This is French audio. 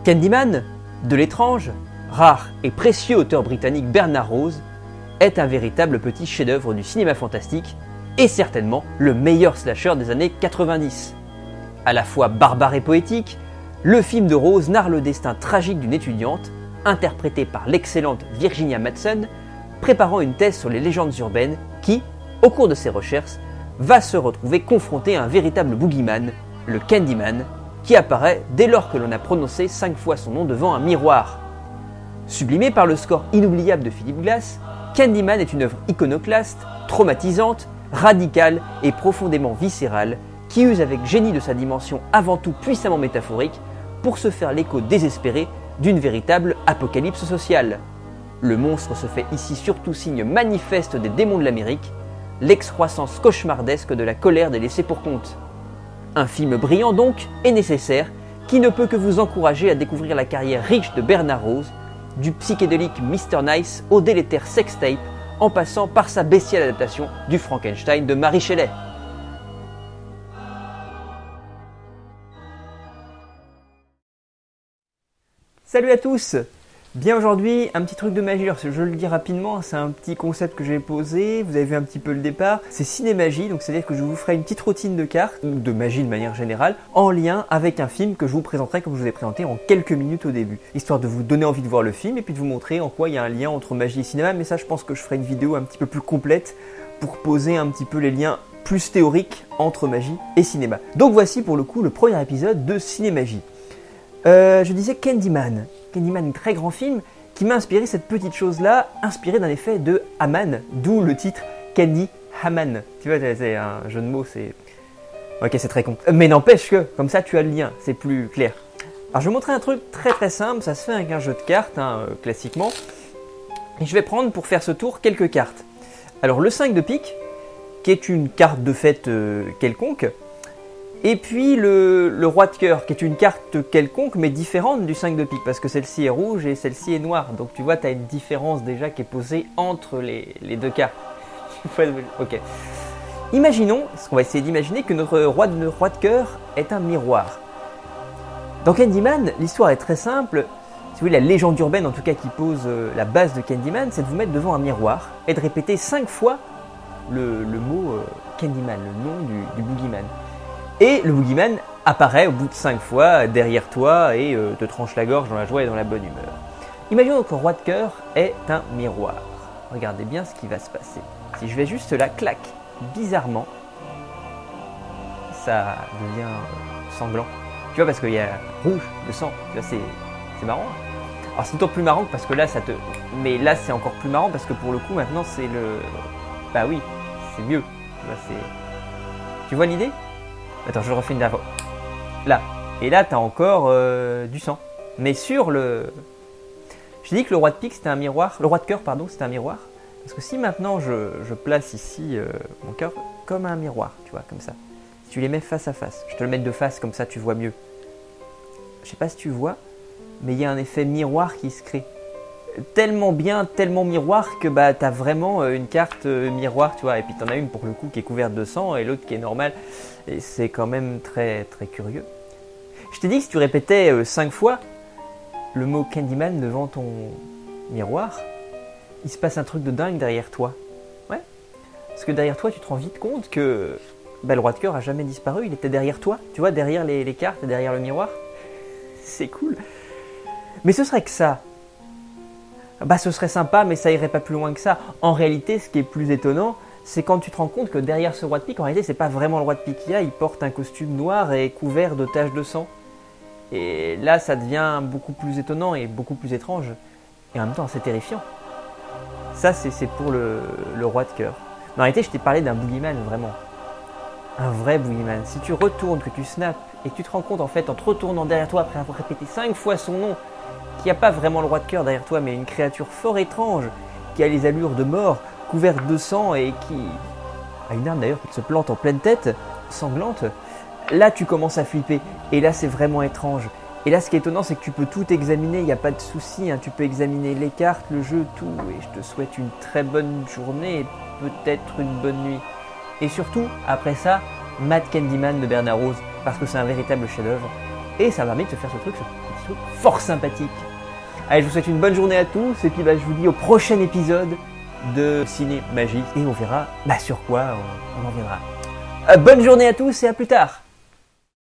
Candyman, de l'étrange, rare et précieux auteur britannique Bernard Rose, est un véritable petit chef-d'œuvre du cinéma fantastique et certainement le meilleur slasher des années 90. À la fois barbare et poétique, le film de Rose narre le destin tragique d'une étudiante, interprétée par l'excellente Virginia Madsen, préparant une thèse sur les légendes urbaines qui, au cours de ses recherches, va se retrouver confrontée à un véritable boogeyman, le Candyman, qui apparaît dès lors que l'on a prononcé 5 fois son nom devant un miroir. Sublimé par le score inoubliable de Philip Glass, Candyman est une œuvre iconoclaste, traumatisante, radicale et profondément viscérale, qui use avec génie de sa dimension avant tout puissamment métaphorique pour se faire l'écho désespéré d'une véritable apocalypse sociale. Le monstre se fait ici surtout signe manifeste des démons de l'Amérique, l'excroissance cauchemardesque de la colère des laissés pour compte. Un film brillant donc et nécessaire qui ne peut que vous encourager à découvrir la carrière riche de Bernard Rose, du psychédélique Mr. Nice au délétère sextape en passant par sa bestiale adaptation du Frankenstein de Mary Shelley. Salut à tous! Bien aujourd'hui, un petit truc de magie, alors je le dis rapidement, c'est un petit concept que j'ai posé, vous avez vu un petit peu le départ, c'est ciné-magie, donc c'est-à-dire que je vous ferai une petite routine de cartes, ou de magie de manière générale, en lien avec un film que je vous présenterai comme je vous ai présenté en quelques minutes au début, histoire de vous donner envie de voir le film et puis de vous montrer en quoi il y a un lien entre magie et cinéma, mais ça je pense que je ferai une vidéo un petit peu plus complète pour poser un petit peu les liens plus théoriques entre magie et cinéma. Donc voici pour le coup le premier épisode de Ciné-Magie. Je disais Candyman, un très grand film qui m'a inspiré cette petite chose-là, inspiré d'un effet de Haman, d'où le titre Candy Haman. Tu vois, c'est un jeu de mots, c'est... Ok, c'est très con. Mais n'empêche que, comme ça, tu as le lien, c'est plus clair. Alors, je vais vous montrer un truc très simple, ça se fait avec un jeu de cartes, classiquement. Et je vais prendre, pour faire ce tour, quelques cartes. Alors, le 5 de pique, qui est une carte de fête quelconque. Et puis le roi de cœur, qui est une carte quelconque, mais différente du 5 de pique, parce que celle-ci est rouge et celle-ci est noire. Donc tu vois, tu as une différence déjà qui est posée entre les deux cartes. Ok. Imaginons, ce qu'on va essayer d'imaginer, que notre roi de cœur est un miroir. Dans Candyman, l'histoire est très simple. Si vous voulez, la légende urbaine, en tout cas, qui pose la base de Candyman, c'est de vous mettre devant un miroir et de répéter 5 fois le mot Candyman, le nom du boogeyman. Et le boogeyman apparaît au bout de 5 fois derrière toi et te tranche la gorge dans la joie et dans la bonne humeur. Imaginons que le roi de cœur est un miroir. Regardez bien ce qui va se passer. Si je vais juste là, clac, bizarrement, ça devient sanglant. Tu vois, parce qu'il y a rouge, le sang. Tu vois, c'est marrant. Alors c'est d'autant plus marrant parce que là, ça te... Mais là, c'est encore plus marrant parce que pour le coup, maintenant, c'est le... Bah oui, c'est mieux. Tu vois l'idée ? Attends, je le refais une dernière fois. Là. Et là, tu as encore du sang. Mais sur le... J'ai dit que le roi de pique, c'était un miroir. Le roi de cœur, pardon, c'était un miroir. Parce que si maintenant, je place ici mon cœur comme un miroir, tu vois, comme ça. Si tu les mets face à face. Je te le mets de face, comme ça, tu vois mieux. Je sais pas si tu vois, mais il y a un effet miroir qui se crée. Tellement bien, tellement miroir que bah, tu as vraiment une carte miroir, tu vois. Et puis tu en as une pour le coup qui est couverte de sang et l'autre qui est normale. Et c'est quand même très curieux. Je t'ai dit que si tu répétais 5 fois le mot Candyman devant ton miroir, il se passe un truc de dingue derrière toi. Ouais. Parce que derrière toi, tu te rends vite compte que bah, le roi de cœur a jamais disparu. Il était derrière toi, tu vois, derrière les cartes et derrière le miroir. C'est cool. Mais ce serait que ça. Bah ce serait sympa, mais ça irait pas plus loin que ça. En réalité, ce qui est plus étonnant, c'est quand tu te rends compte que derrière ce roi de pique, en réalité, c'est pas vraiment le roi de pique qu'il y a, il porte un costume noir et couvert de taches de sang. Et là, ça devient beaucoup plus étonnant et beaucoup plus étrange. Et en même temps, c'est terrifiant. Ça, c'est pour le roi de cœur. Mais en réalité, je t'ai parlé d'un boogeyman, vraiment. Un vrai boogeyman. Si tu retournes, que tu snaps, et que tu te rends compte, en fait, en te retournant derrière toi, après avoir répété 5 fois son nom, qu'il n'y a pas vraiment le roi de cœur derrière toi, mais une créature fort étrange, qui a les allures de mort, couverte de sang et qui a une arme d'ailleurs qui se plante en pleine tête, sanglante, là tu commences à flipper. Et là c'est vraiment étrange. Et là ce qui est étonnant c'est que tu peux tout examiner, il n'y a pas de souci, tu peux examiner les cartes, le jeu, tout. Et je te souhaite une très bonne journée et peut-être une bonne nuit. Et surtout, après ça, mate Candyman de Bernard Rose, parce que c'est un véritable chef-d'œuvre. et ça permet de se faire ce petit truc fort sympathique. Allez, je vous souhaite une bonne journée à tous, et puis je vous dis au prochain épisode de Ciné Magique, et on verra sur quoi on en viendra. Bonne journée à tous et à plus tard.